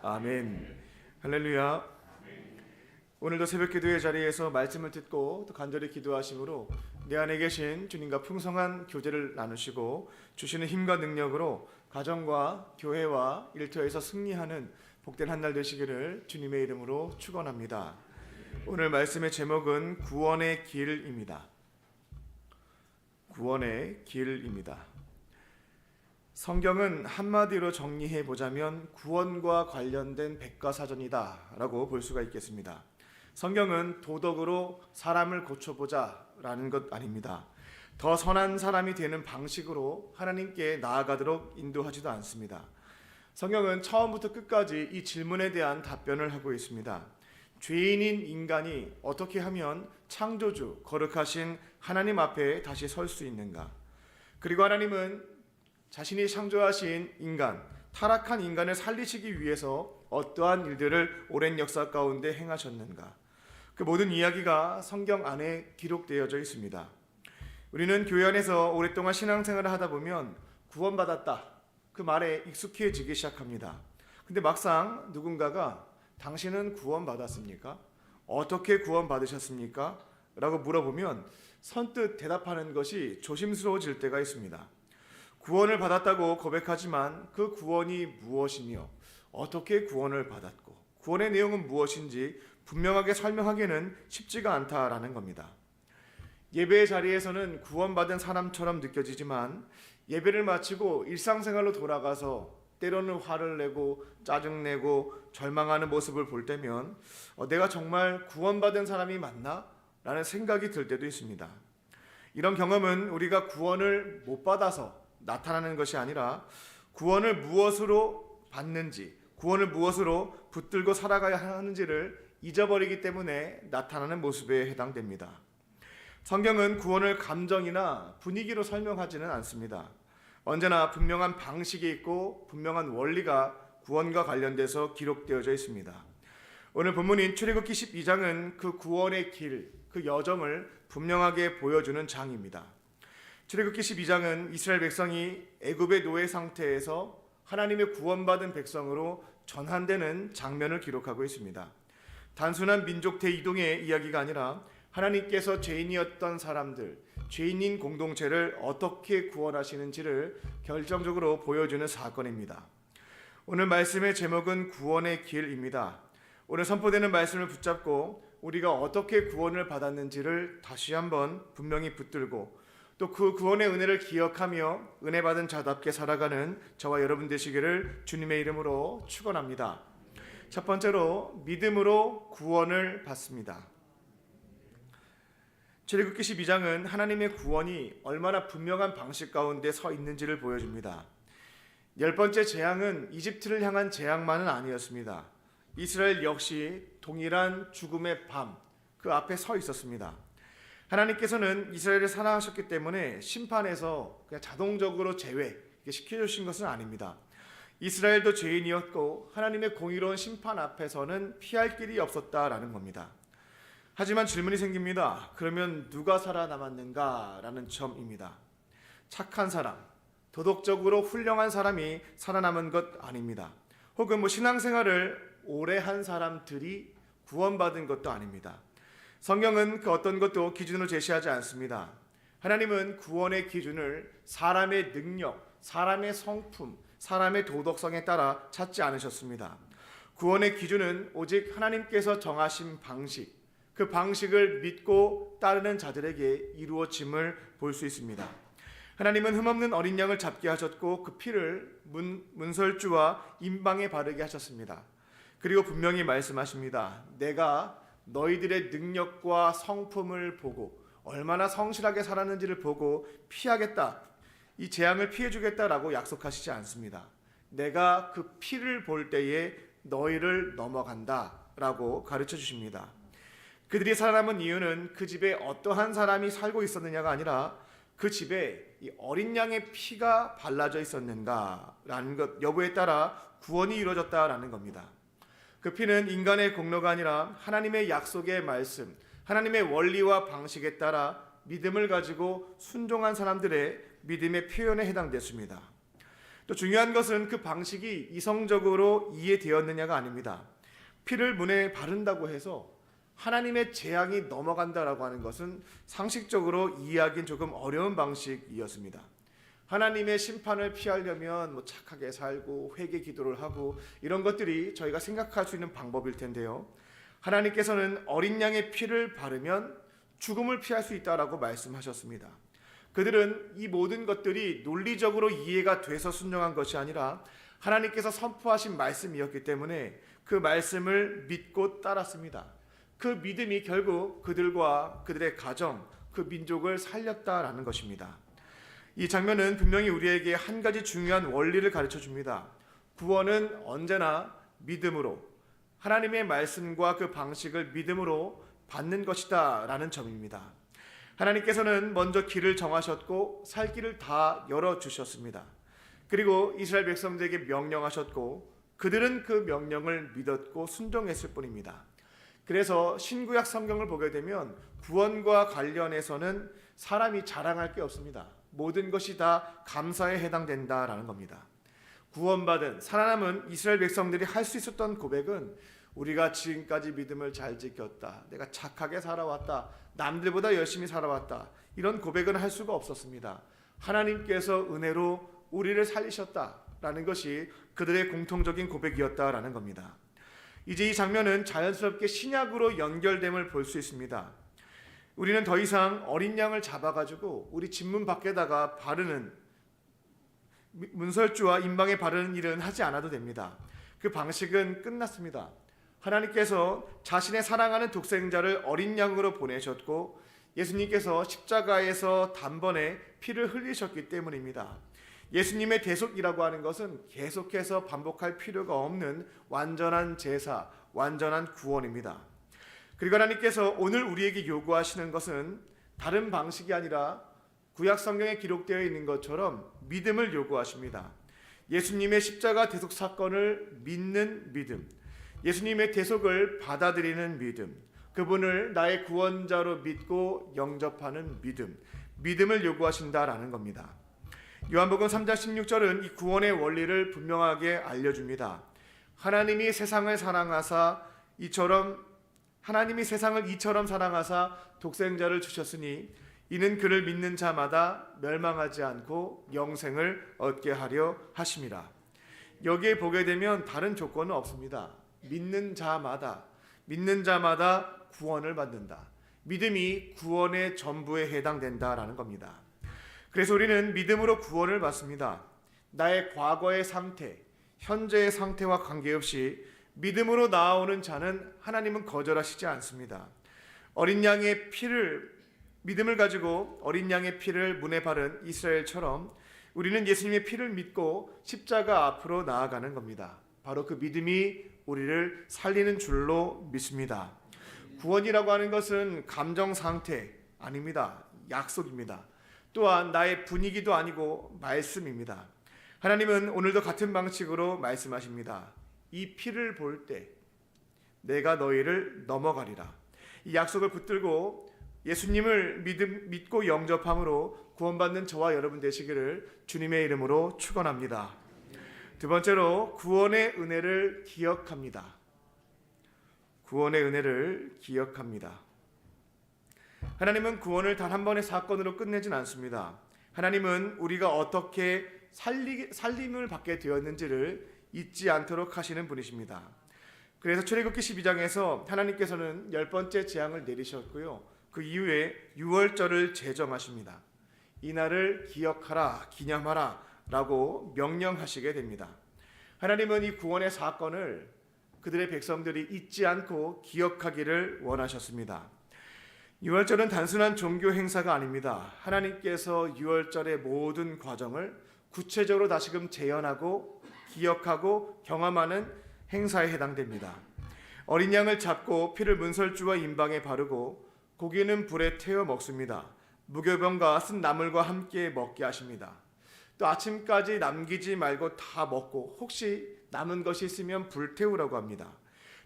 아멘. 할렐루야. 오늘도 새벽기도의 자리에서 말씀을 듣고 또 간절히 기도하심으로 내 안에 계신 주님과 풍성한 교제를 나누시고 주시는 힘과 능력으로 가정과 교회와 일터에서 승리하는 복된 한 날 되시기를 주님의 이름으로 축원합니다. 오늘 말씀의 제목은 구원의 길입니다. 구원의 길입니다. 성경은 한마디로 정리해 보자면 구원과 관련된 백과사전이다 라고 볼 수가 있겠습니다. 성경은 도덕으로 사람을 고쳐보자 라는 것 아닙니다. 더 선한 사람이 되는 방식으로 하나님께 나아가도록 인도하지도 않습니다. 성경은 처음부터 끝까지 이 질문에 대한 답변을 하고 있습니다. 죄인인 인간이 어떻게 하면 창조주, 거룩하신 하나님 앞에 다시 설 수 있는가? 그리고 하나님은 자신이 창조하신 인간, 타락한 인간을 살리시기 위해서 어떠한 일들을 오랜 역사 가운데 행하셨는가? 그 모든 이야기가 성경 안에 기록되어져 있습니다. 우리는 교회 안에서 오랫동안 신앙생활을 하다 보면 구원받았다, 그 말에 익숙해지기 시작합니다. 근데 막상 누군가가 당신은 구원받았습니까? 어떻게 구원받으셨습니까? 라고 물어보면 선뜻 대답하는 것이 조심스러워질 때가 있습니다. 구원을 받았다고 고백하지만 그 구원이 무엇이며 어떻게 구원을 받았고 구원의 내용은 무엇인지 분명하게 설명하기는 쉽지가 않다라는 겁니다. 예배의 자리에서는 구원받은 사람처럼 느껴지지만 예배를 마치고 일상생활로 돌아가서 때로는 화를 내고 짜증내고 절망하는 모습을 볼 때면 내가 정말 구원받은 사람이 맞나? 라는 생각이 들 때도 있습니다. 이런 경험은 우리가 구원을 못 받아서 나타나는 것이 아니라 구원을 무엇으로 받는지, 구원을 무엇으로 붙들고 살아가야 하는지를 잊어버리기 때문에 나타나는 모습에 해당됩니다. 성경은 구원을 감정이나 분위기로 설명하지는 않습니다. 언제나 분명한 방식이 있고 분명한 원리가 구원과 관련돼서 기록되어져 있습니다. 오늘 본문인 출애굽기 12장은 그 구원의 길, 그 여정을 분명하게 보여주는 장입니다. 출애굽기 12장은 이스라엘 백성이 애굽의 노예 상태에서 하나님의 구원받은 백성으로 전환되는 장면을 기록하고 있습니다. 단순한 민족 대이동의 이야기가 아니라 하나님께서 죄인이었던 사람들, 죄인인 공동체를 어떻게 구원하시는지를 결정적으로 보여주는 사건입니다. 오늘 말씀의 제목은 구원의 길입니다. 오늘 선포되는 말씀을 붙잡고 우리가 어떻게 구원을 받았는지를 다시 한번 분명히 붙들고 또 그 구원의 은혜를 기억하며 은혜 받은 자답게 살아가는 저와 여러분 되시기를 주님의 이름으로 축원합니다. 첫 번째로 믿음으로 구원을 받습니다. 출애굽기 12장은 하나님의 구원이 얼마나 분명한 방식 가운데 서 있는지를 보여줍니다. 10번째 재앙은 이집트를 향한 재앙만은 아니었습니다. 이스라엘 역시 동일한 죽음의 밤, 그 앞에 서 있었습니다. 하나님께서는 이스라엘을 사랑하셨기 때문에 심판에서 그냥 자동적으로 제외시켜주신 것은 아닙니다. 이스라엘도 죄인이었고 하나님의 공의로운 심판 앞에서는 피할 길이 없었다라는 겁니다. 하지만 질문이 생깁니다. 그러면 누가 살아남았는가? 라는 점입니다. 착한 사람, 도덕적으로 훌륭한 사람이 살아남은 것 아닙니다. 혹은 신앙생활을 오래 한 사람들이 구원받은 것도 아닙니다. 성경은 그 어떤 것도 기준으로 제시하지 않습니다. 하나님은 구원의 기준을 사람의 능력, 사람의 성품, 사람의 도덕성에 따라 찾지 않으셨습니다. 구원의 기준은 오직 하나님께서 정하신 방식, 그 방식을 믿고 따르는 자들에게 이루어짐을 볼 수 있습니다. 하나님은 흠없는 어린 양을 잡게 하셨고 그 피를 문설주와 임방에 바르게 하셨습니다. 그리고 분명히 말씀하십니다. 내가 너희들의 능력과 성품을 보고 얼마나 성실하게 살았는지를 보고 피하겠다, 이 재앙을 피해주겠다라고 약속하시지 않습니다. 내가 그 피를 볼 때에 너희를 넘어간다 라고 가르쳐 주십니다. 그들이 살아남은 이유는 그 집에 어떠한 사람이 살고 있었느냐가 아니라 그 집에 이 어린 양의 피가 발라져 있었는가라는 것 여부에 따라 구원이 이루어졌다라는 겁니다. 그 피는 인간의 공로가 아니라 하나님의 약속의 말씀, 하나님의 원리와 방식에 따라 믿음을 가지고 순종한 사람들의 믿음의 표현에 해당됐습니다. 또 중요한 것은 그 방식이 이성적으로 이해되었느냐가 아닙니다. 피를 문에 바른다고 해서 하나님의 재앙이 넘어간다라고 하는 것은 상식적으로 이해하기는 조금 어려운 방식이었습니다. 하나님의 심판을 피하려면 착하게 살고 회개 기도를 하고 이런 것들이 저희가 생각할 수 있는 방법일 텐데요. 하나님께서는 어린 양의 피를 바르면 죽음을 피할 수 있다라고 말씀하셨습니다. 그들은 이 모든 것들이 논리적으로 이해가 돼서 순종한 것이 아니라 하나님께서 선포하신 말씀이었기 때문에 그 말씀을 믿고 따랐습니다. 그 믿음이 결국 그들과 그들의 가정, 그 민족을 살렸다라는 것입니다. 이 장면은 분명히 우리에게 한 가지 중요한 원리를 가르쳐 줍니다. 구원은 언제나 믿음으로, 하나님의 말씀과 그 방식을 믿음으로 받는 것이다 라는 점입니다. 하나님께서는 먼저 길을 정하셨고 살 길을 다 열어주셨습니다. 그리고 이스라엘 백성들에게 명령하셨고 그들은 그 명령을 믿었고 순종했을 뿐입니다. 그래서 신구약 성경을 보게 되면 구원과 관련해서는 사람이 자랑할 게 없습니다. 모든 것이 다 감사에 해당된다라는 겁니다. 구원받은 살아남은 이스라엘 백성들이 할 수 있었던 고백은 우리가 지금까지 믿음을 잘 지켰다, 내가 착하게 살아왔다, 남들보다 열심히 살아왔다, 이런 고백은 할 수가 없었습니다. 하나님께서 은혜로 우리를 살리셨다라는 것이 그들의 공통적인 고백이었다라는 겁니다. 이제 이 장면은 자연스럽게 신약으로 연결됨을 볼 수 있습니다. 우리는 더 이상 어린 양을 잡아가지고 우리 집문 밖에다가 바르는, 문설주와 임방에 바르는 일은 하지 않아도 됩니다. 그 방식은 끝났습니다. 하나님께서 자신의 사랑하는 독생자를 어린 양으로 보내셨고 예수님께서 십자가에서 단번에 피를 흘리셨기 때문입니다. 예수님의 대속이라고 하는 것은 계속해서 반복할 필요가 없는 완전한 제사, 완전한 구원입니다. 그리고 하나님께서 오늘 우리에게 요구하시는 것은 다른 방식이 아니라 구약 성경에 기록되어 있는 것처럼 믿음을 요구하십니다. 예수님의 십자가 대속 사건을 믿는 믿음, 예수님의 대속을 받아들이는 믿음, 그분을 나의 구원자로 믿고 영접하는 믿음, 믿음을 요구하신다라는 겁니다. 요한복음 3장 16절은 이 구원의 원리를 분명하게 알려줍니다. 하나님이 세상을 이처럼 사랑하사 독생자를 주셨으니 이는 그를 믿는 자마다 멸망하지 않고 영생을 얻게 하려 하심이라. 여기에 보게 되면 다른 조건은 없습니다. 믿는 자마다 구원을 받는다. 믿음이 구원의 전부에 해당된다라는 겁니다. 그래서 우리는 믿음으로 구원을 받습니다. 나의 과거의 상태, 현재의 상태와 관계없이 믿음으로 나아오는 자는 하나님은 거절하시지 않습니다. 믿음을 가지고 어린 양의 피를 문에 바른 이스라엘처럼 우리는 예수님의 피를 믿고 십자가 앞으로 나아가는 겁니다. 바로 그 믿음이 우리를 살리는 줄로 믿습니다. 구원이라고 하는 것은 감정 상태 아닙니다. 약속입니다. 또한 나의 분위기도 아니고 말씀입니다. 하나님은 오늘도 같은 방식으로 말씀하십니다. 이 피를 볼 때 내가 너희를 넘어가리라. 이 약속을 붙들고 예수님을 믿고 영접함으로 구원받는 저와 여러분 되시기를 주님의 이름으로 축원합니다. 두 번째로 구원의 은혜를 기억합니다. 구원의 은혜를 기억합니다. 하나님은 구원을 단 한 번의 사건으로 끝내진 않습니다. 하나님은 우리가 어떻게 살림을 받게 되었는지를 잊지 않도록 하시는 분이십니다. 그래서 출애굽기 12장에서 하나님께서는 10번째 재앙을 내리셨고요. 그 이후에 유월절을 제정하십니다. 이날을 기억하라, 기념하라 라고 명령하시게 됩니다. 하나님은 이 구원의 사건을 그들의 백성들이 잊지 않고 기억하기를 원하셨습니다. 유월절은 단순한 종교 행사가 아닙니다. 하나님께서 유월절의 모든 과정을 구체적으로 다시금 재현하고 기억하고 경험하는 행사에 해당됩니다. 어린 양을 잡고 피를 문설주와 임방에 바르고 고기는 불에 태워 먹습니다. 무교병과 쓴 나물과 함께 먹게 하십니다. 또 아침까지 남기지 말고 다 먹고 혹시 남은 것이 있으면 불태우라고 합니다.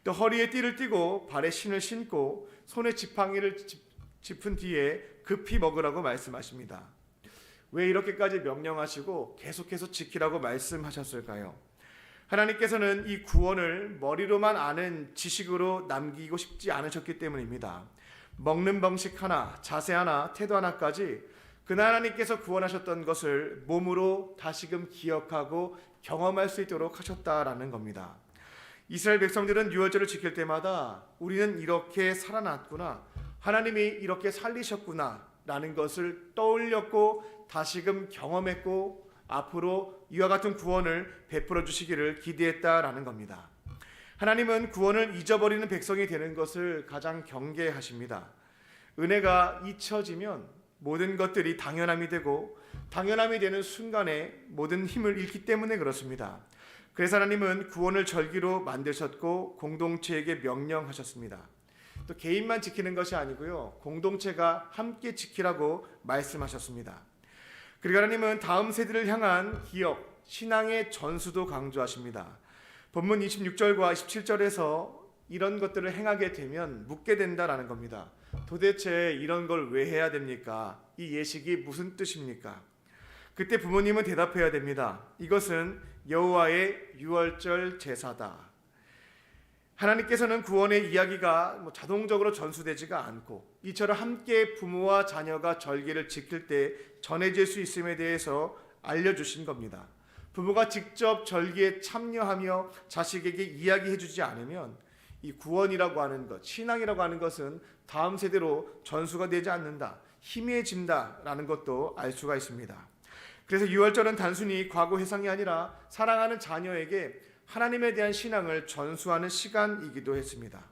또 허리에 띠를 띠고 발에 신을 신고 손에 지팡이를 짚은 뒤에 급히 먹으라고 말씀하십니다. 왜 이렇게까지 명령하시고 계속해서 지키라고 말씀하셨을까요? 하나님께서는 이 구원을 머리로만 아는 지식으로 남기고 싶지 않으셨기 때문입니다. 먹는 방식 하나, 자세 하나, 태도 하나까지 그날 하나님께서 구원하셨던 것을 몸으로 다시금 기억하고 경험할 수 있도록 하셨다라는 겁니다. 이스라엘 백성들은 유월절을 지킬 때마다 우리는 이렇게 살아났구나, 하나님이 이렇게 살리셨구나 라는 것을 떠올렸고 다시금 경험했고 앞으로 이와 같은 구원을 베풀어 주시기를 기대했다라는 겁니다. 하나님은 구원을 잊어버리는 백성이 되는 것을 가장 경계하십니다. 은혜가 잊혀지면 모든 것들이 당연함이 되고 당연함이 되는 순간에 모든 힘을 잃기 때문에 그렇습니다. 그래서 하나님은 구원을 절기로 만드셨고 공동체에게 명령하셨습니다. 또 개인만 지키는 것이 아니고요, 공동체가 함께 지키라고 말씀하셨습니다. 그리고 하나님은 다음 세대를 향한 기억, 신앙의 전수도 강조하십니다. 본문 26절과 27절에서 이런 것들을 행하게 되면 묻게 된다라는 겁니다. 도대체 이런 걸 왜 해야 됩니까? 이 예식이 무슨 뜻입니까? 그때 부모님은 대답해야 됩니다. 이것은 여호와의 유월절 제사다. 하나님께서는 구원의 이야기가 자동적으로 전수되지가 않고 이처럼 함께 부모와 자녀가 절기를 지킬 때 전해질 수 있음에 대해서 알려주신 겁니다. 부모가 직접 절기에 참여하며 자식에게 이야기해 주지 않으면 이 구원이라고 하는 것, 신앙이라고 하는 것은 다음 세대로 전수가 되지 않는다, 희미해진다라는 것도 알 수가 있습니다. 그래서 유월절은 단순히 과거 회상이 아니라 사랑하는 자녀에게 하나님에 대한 신앙을 전수하는 시간이기도 했습니다.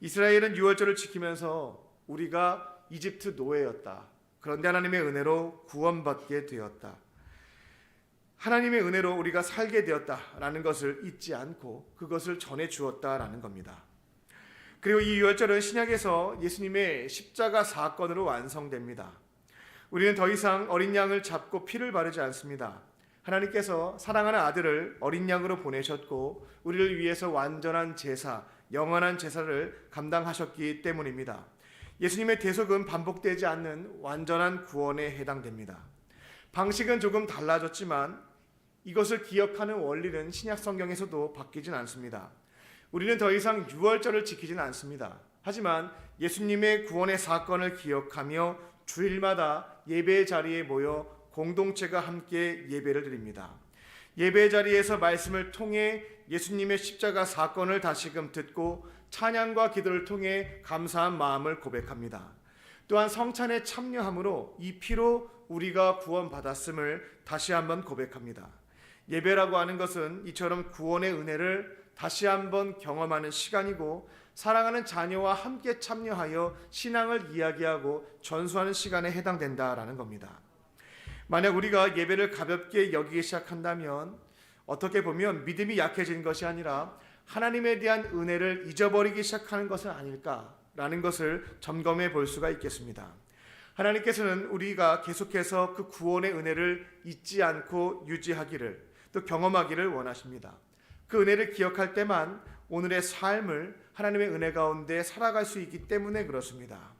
이스라엘은 유월절을 지키면서 우리가 이집트 노예였다, 그런데 하나님의 은혜로 구원받게 되었다, 하나님의 은혜로 우리가 살게 되었다라는 것을 잊지 않고 그것을 전해 주었다라는 겁니다. 그리고 이 유월절은 신약에서 예수님의 십자가 사건으로 완성됩니다. 우리는 더 이상 어린 양을 잡고 피를 바르지 않습니다. 하나님께서 사랑하는 아들을 어린 양으로 보내셨고 우리를 위해서 완전한 제사, 영원한 제사를 감당하셨기 때문입니다. 예수님의 대속은 반복되지 않는 완전한 구원에 해당됩니다. 방식은 조금 달라졌지만 이것을 기억하는 원리는 신약 성경에서도 바뀌진 않습니다. 우리는 더 이상 유월절을 지키지는 않습니다. 하지만 예수님의 구원의 사건을 기억하며 주일마다 예배의 자리에 모여 공동체가 함께 예배를 드립니다. 예배의 자리에서 말씀을 통해 예수님의 십자가 사건을 다시금 듣고 찬양과 기도를 통해 감사한 마음을 고백합니다. 또한 성찬에 참여함으로 이 피로 우리가 구원받았음을 다시 한번 고백합니다. 예배라고 하는 것은 이처럼 구원의 은혜를 다시 한번 경험하는 시간이고 사랑하는 자녀와 함께 참여하여 신앙을 이야기하고 전수하는 시간에 해당된다라는 겁니다. 만약 우리가 예배를 가볍게 여기기 시작한다면 어떻게 보면 믿음이 약해진 것이 아니라 하나님에 대한 은혜를 잊어버리기 시작하는 것은 아닐까라는 것을 점검해 볼 수가 있겠습니다. 하나님께서는 우리가 계속해서 그 구원의 은혜를 잊지 않고 유지하기를, 또 경험하기를 원하십니다. 그 은혜를 기억할 때만 오늘의 삶을 하나님의 은혜 가운데 살아갈 수 있기 때문에 그렇습니다.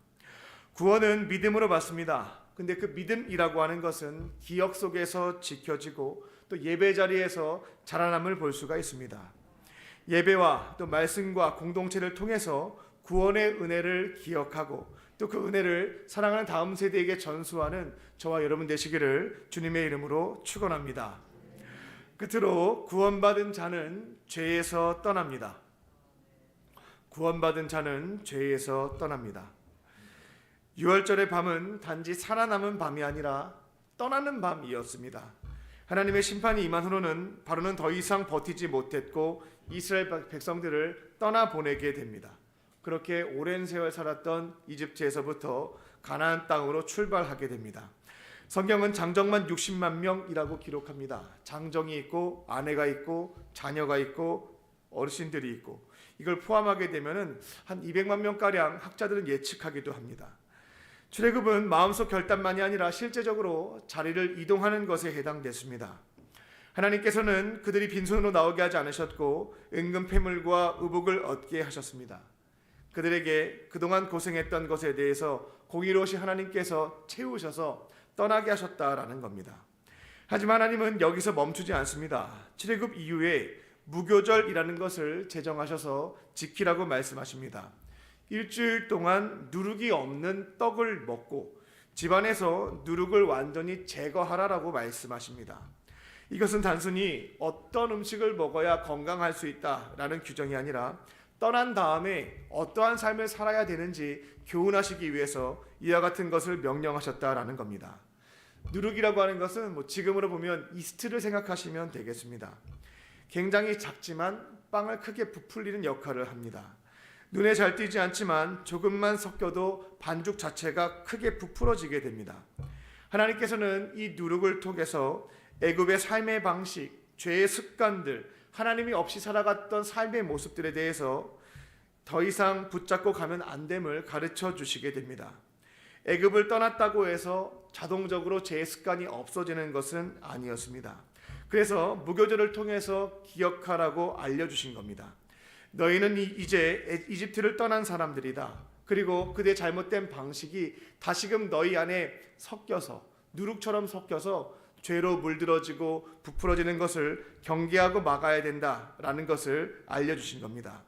구원은 믿음으로 받습니다. 근데 그 믿음이라고 하는 것은 기억 속에서 지켜지고 또 예배 자리에서 자라남을 볼 수가 있습니다. 예배와 또 말씀과 공동체를 통해서 구원의 은혜를 기억하고 또 그 은혜를 사랑하는 다음 세대에게 전수하는 저와 여러분 되시기를 주님의 이름으로 축원합니다. 끝으로 구원받은 자는 죄에서 떠납니다. 구원받은 자는 죄에서 떠납니다. 유월절의 밤은 단지 살아남은 밤이 아니라 떠나는 밤이었습니다. 하나님의 심판이 임한 후로는 바로는 더 이상 버티지 못했고 이스라엘 백성들을 떠나보내게 됩니다. 그렇게 오랜 세월 살았던 이집트에서부터 가나안 땅으로 출발하게 됩니다. 성경은 장정만 60만 명이라고 기록합니다. 장정이 있고 아내가 있고 자녀가 있고 어르신들이 있고 이걸 포함하게 되면은 한 200만 명가량 학자들은 예측하기도 합니다. 출애굽은 마음속 결단만이 아니라 실제적으로 자리를 이동하는 것에 해당됐습니다. 하나님께서는 그들이 빈손으로 나오게 하지 않으셨고 은금 패물과 의복을 얻게 하셨습니다. 그들에게 그동안 고생했던 것에 대해서 공의로우신 하나님께서 채우셔서 떠나게 하셨다라는 겁니다. 하지만 하나님은 여기서 멈추지 않습니다. 출애굽 이후에 무교절이라는 것을 제정하셔서 지키라고 말씀하십니다. 일주일 동안 누룩이 없는 떡을 먹고 집안에서 누룩을 완전히 제거하라라고 말씀하십니다. 이것은 단순히 어떤 음식을 먹어야 건강할 수 있다라는 규정이 아니라 떠난 다음에 어떠한 삶을 살아야 되는지 교훈하시기 위해서 이와 같은 것을 명령하셨다라는 겁니다. 누룩이라고 하는 것은 지금으로 보면 이스트를 생각하시면 되겠습니다. 굉장히 작지만 빵을 크게 부풀리는 역할을 합니다. 눈에 잘 띄지 않지만 조금만 섞여도 반죽 자체가 크게 부풀어지게 됩니다. 하나님께서는 이 누룩을 통해서 애굽의 삶의 방식, 죄의 습관들, 하나님이 없이 살아갔던 삶의 모습들에 대해서 더 이상 붙잡고 가면 안 됨을 가르쳐 주시게 됩니다. 애굽을 떠났다고 해서 자동적으로 죄의 습관이 없어지는 것은 아니었습니다. 그래서 무교절을 통해서 기억하라고 알려주신 겁니다. 너희는 이제 이집트를 떠난 사람들이다. 그리고 그들의 잘못된 방식이 다시금 너희 안에 섞여서 누룩처럼 섞여서 죄로 물들어지고 부풀어지는 것을 경계하고 막아야 된다라는 것을 알려주신 겁니다.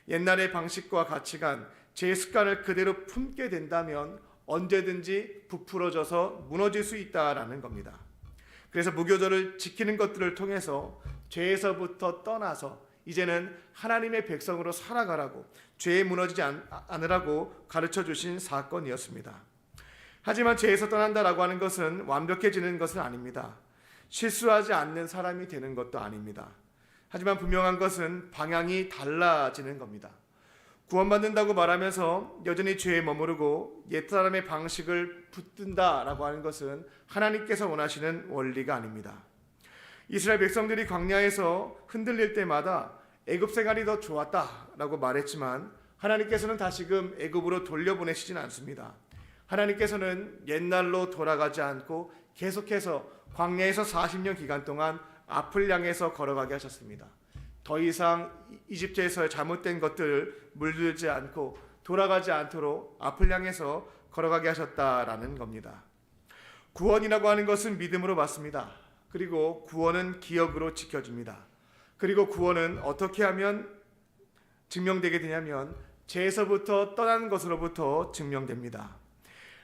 옛날의 방식과 가치관, 죄의 습관을 그대로 품게 된다면 언제든지 부풀어져서 무너질 수 있다라는 겁니다. 그래서 무교절을 지키는 것들을 통해서 죄에서부터 떠나서 이제는 하나님의 백성으로 살아가라고, 죄에 무너지지 않으라고 가르쳐 주신 사건이었습니다. 하지만 죄에서 떠난다라고 하는 것은 완벽해지는 것은 아닙니다. 실수하지 않는 사람이 되는 것도 아닙니다. 하지만 분명한 것은 방향이 달라지는 겁니다. 구원받는다고 말하면서 여전히 죄에 머무르고 옛사람의 방식을 붙든다라고 하는 것은 하나님께서 원하시는 원리가 아닙니다. 이스라엘 백성들이 광야에서 흔들릴 때마다 애굽 생활이 더 좋았다라고 말했지만 하나님께서는 다시금 애굽으로 돌려보내시진 않습니다. 하나님께서는 옛날로 돌아가지 않고 계속해서 광야에서 40년 기간 동안 앞을 향해서 걸어가게 하셨습니다. 더 이상 이집트에서의 잘못된 것들을 물들지 않고 돌아가지 않도록 앞을 향해서 걸어가게 하셨다라는 겁니다. 구원이라고 하는 것은 믿음으로 받습니다. 그리고 구원은 기억으로 지켜집니다. 그리고 구원은 어떻게 하면 증명되게 되냐면 죄에서부터 떠난 것으로부터 증명됩니다.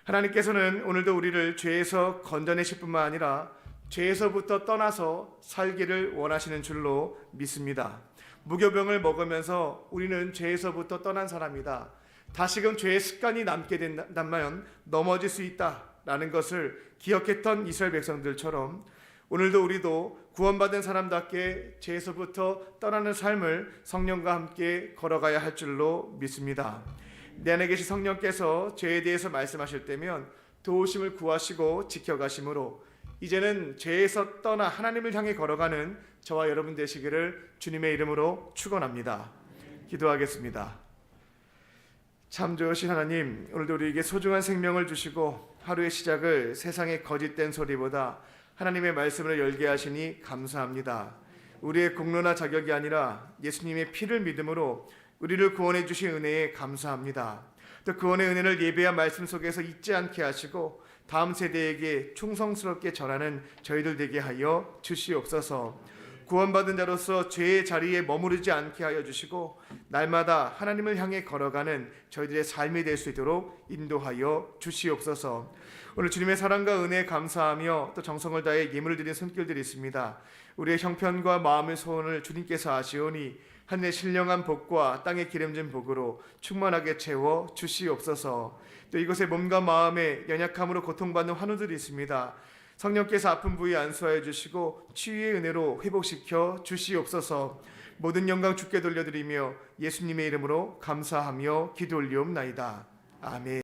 하나님께서는 오늘도 우리를 죄에서 건져내실 뿐만 아니라 죄에서부터 떠나서 살기를 원하시는 줄로 믿습니다. 무교병을 먹으면서 우리는 죄에서부터 떠난 사람이다. 다시금 죄의 습관이 남게 된다면 넘어질 수 있다라는 것을 기억했던 이스라엘 백성들처럼 오늘도 우리도 구원받은 사람답게 죄에서부터 떠나는 삶을 성령과 함께 걸어가야 할 줄로 믿습니다. 내 안에 계신 성령께서 죄에 대해서 말씀하실 때면 도우심을 구하시고 지켜가심으로 이제는 죄에서 떠나 하나님을 향해 걸어가는 저와 여러분 되시기를 주님의 이름으로 축원합니다. 기도하겠습니다. 참 좋으신 하나님, 오늘도 우리에게 소중한 생명을 주시고 하루의 시작을 세상의 거짓된 소리보다 하나님의 말씀을 열게 하시니 감사합니다. 우리의 공로나 자격이 아니라 예수님의 피를 믿음으로 우리를 구원해 주신 은혜에 감사합니다. 또 구원의 은혜를 예배한 말씀 속에서 잊지 않게 하시고 다음 세대에게 충성스럽게 전하는 저희들 되게 하여 주시옵소서. 구원받은 자로서 죄의 자리에 머무르지 않게 하여 주시고 날마다 하나님을 향해 걸어가는 저희들의 삶이 될 수 있도록 인도하여 주시옵소서. 오늘 주님의 사랑과 은혜에 감사하며 또 정성을 다해 예물을 드린 손길들이 있습니다. 우리의 형편과 마음의 소원을 주님께서 아시오니 하늘의 신령한 복과 땅의 기름진 복으로 충만하게 채워 주시옵소서. 또 이곳에 몸과 마음의 연약함으로 고통받는 환우들이 있습니다. 성령께서 아픈 부위 안수하여 주시고 치유의 은혜로 회복시켜 주시옵소서. 모든 영광 주께 돌려드리며 예수님의 이름으로 감사하며 기도 올리옵나이다. 아멘.